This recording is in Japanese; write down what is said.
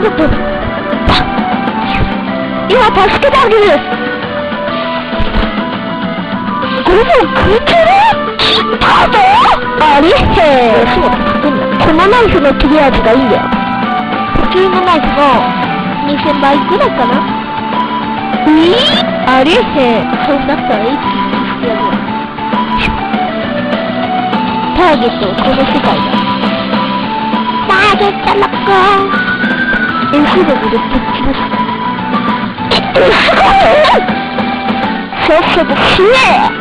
だったの。今助けてあげる。これもう空中で切ったぞ。ありへー。そうだ、このナイフの切れ味がいいんだよ。普通のナイフの2000倍ぐらいかな。ありへー。そうだったら一気にしてやるよ。ターゲットはこの世界だ。ターゲットロックオン。S で見るときます。すごい。さっさと死ね。